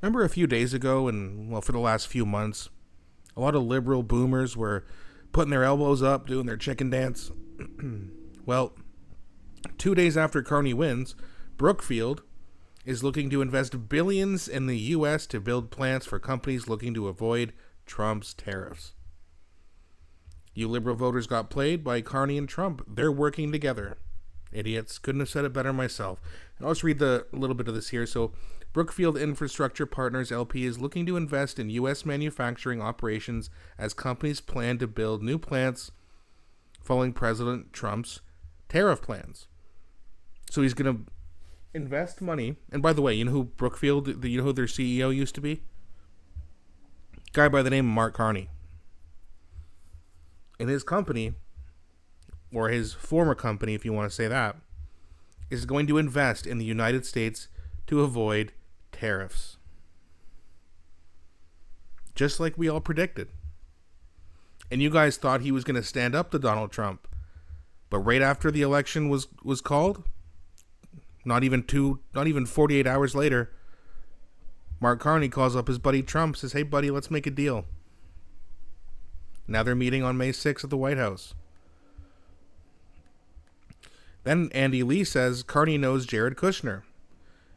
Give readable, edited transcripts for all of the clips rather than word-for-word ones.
Remember a few days ago, and well, for the last few months, a lot of liberal boomers were putting their elbows up, doing their chicken dance. Well, 2 days after Carney wins, Brookfield is looking to invest billions in the U.S. to build plants for companies looking to avoid Trump's tariffs. You liberal voters got played by Carney and Trump. They're working together. Idiots. Couldn't have said it better myself. And I'll just read a little bit of this here. So, Brookfield Infrastructure Partners LP is looking to invest in U.S. manufacturing operations as companies plan to build new plants following President Trump's tariff plans. So he's going to invest money. And by the way, you know who Brookfield, you know who their CEO used to be? Guy by the name of Mark Carney. And his company, or his former company, if you want to say that, is going to invest in the United States to avoid tariffs. Just like we all predicted. And you guys thought he was going to stand up to Donald Trump. But right after the election was called, not even 48 hours later, Mark Carney calls up his buddy Trump, says, "Hey buddy, let's make a deal." Now they're meeting on May 6th at the White House. Then Andy Lee says Carney knows Jared Kushner.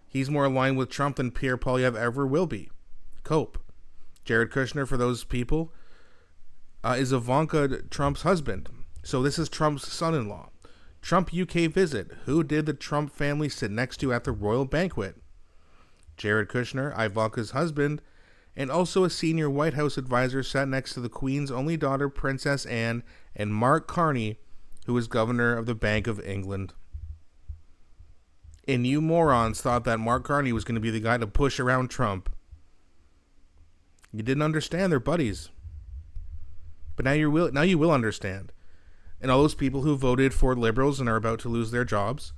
He's more aligned with Trump than Pierre Poilievre ever will be. Cope. Jared Kushner, for those people, is Ivanka Trump's husband. So this is Trump's son-in-law. Trump UK visit. Who did the Trump family sit next to at the royal banquet? Jared Kushner, Ivanka's husband, and also a senior White House advisor, sat next to the Queen's only daughter, Princess Anne, and Mark Carney, who is governor of the Bank of England. And you morons thought that Mark Carney was going to be the guy to push around Trump. You didn't understand they're buddies. But now you will understand. And all those people who voted for liberals and are about to lose their jobs,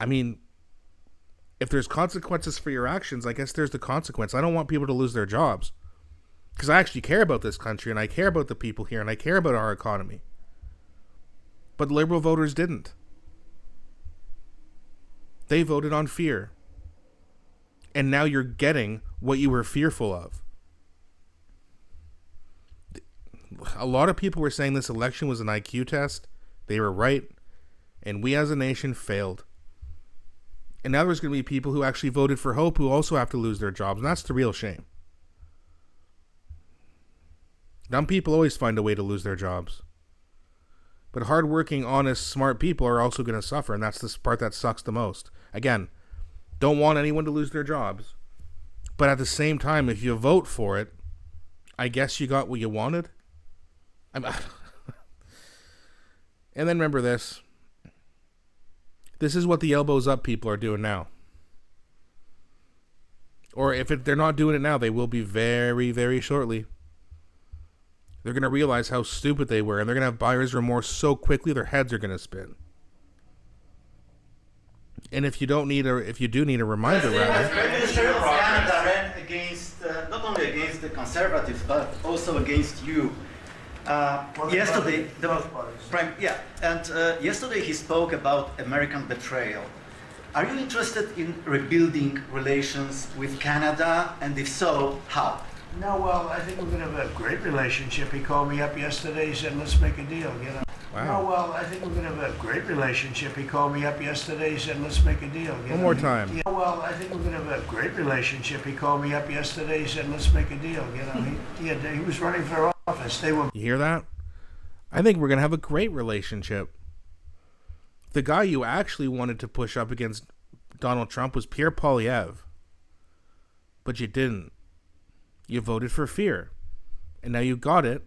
I mean, if there's consequences for your actions, I guess there's the consequence. I don't want people to lose their jobs. Because I actually care about this country, and I care about the people here, and I care about our economy. But liberal voters didn't. They voted on fear. And now you're getting what you were fearful of. A lot of people were saying this election was an IQ test. They were right. And we as a nation failed. And now there's going to be people who actually voted for Hope who also have to lose their jobs. And that's the real shame. Dumb people always find a way to lose their jobs. But hardworking, honest, smart people are also going to suffer. And that's the part that sucks the most. Again, don't want anyone to lose their jobs. But at the same time, if you vote for it, I guess you got what you wanted. And then remember this. This is what the elbows up people are doing now. Or if they're not doing it now, they will be very, very shortly. They're going to realize how stupid they were, and they're going to have buyer's remorse so quickly their heads are going to spin. And if you do need a reminder, rather. Prime Minister of Canada ran against, not only against the Conservatives, but also against you. Yesterday, yesterday he spoke about American betrayal. Are you interested in rebuilding relations with Canada, and if so, how? No, well, I think we're going to have a great relationship. He called me up yesterday. He said, "Let's make a deal." Wow. No, well, I think we're going to have a great relationship. He called me up yesterday. He said, "Let's make a deal." One more time. Well, I think we're going to have a great relationship. He called me up yesterday. He said, "Let's make a deal." He was running for office. You hear that? I think we're going to have a great relationship. The guy you actually wanted to push up against Donald Trump was Pierre Poilievre. But you didn't. You voted for fear. And now you got it.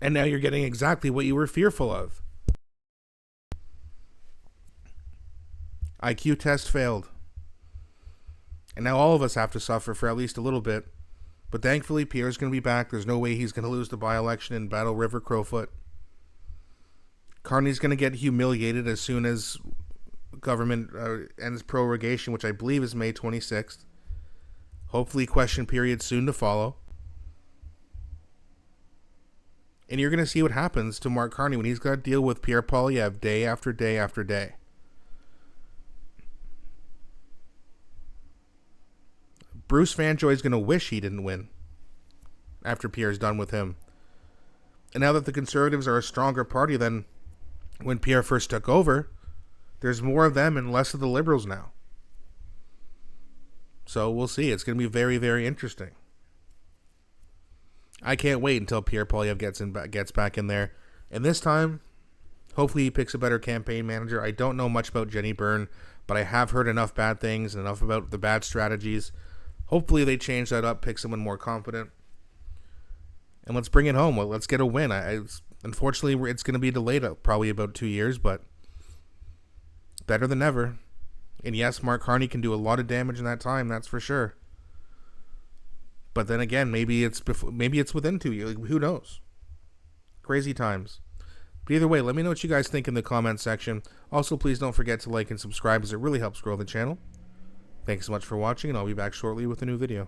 And now you're getting exactly what you were fearful of. IQ test failed. And now all of us have to suffer for at least a little bit. But thankfully, Pierre's going to be back. There's no way he's going to lose the by-election in Battle River Crowfoot. Carney's going to get humiliated as soon as government ends prorogation, which I believe is May 26th. Hopefully question period soon to follow. And you're going to see what happens to Mark Carney when he's got to deal with Pierre Poilievre day after day after day. Bruce Fanjoy is going to wish he didn't win after Pierre's done with him. And now that the Conservatives are a stronger party than when Pierre first took over, there's more of them and less of the Liberals now. So we'll see. It's going to be very, very interesting. I can't wait until Pierre Poilievre gets back in there. And this time, hopefully he picks a better campaign manager. I don't know much about Jenny Byrne, but I have heard enough bad things and enough about the bad strategies. Hopefully they change that up, pick someone more competent. And let's bring it home. Well, let's get a win. Unfortunately, it's going to be delayed probably about 2 years, but better than never. And yes, Mark Carney can do a lot of damage in that time, that's for sure. But then again, maybe it's within 2 years. Who knows? Crazy times. But either way, let me know what you guys think in the comment section. Also, please don't forget to like and subscribe, as it really helps grow the channel. Thanks so much for watching, and I'll be back shortly with a new video.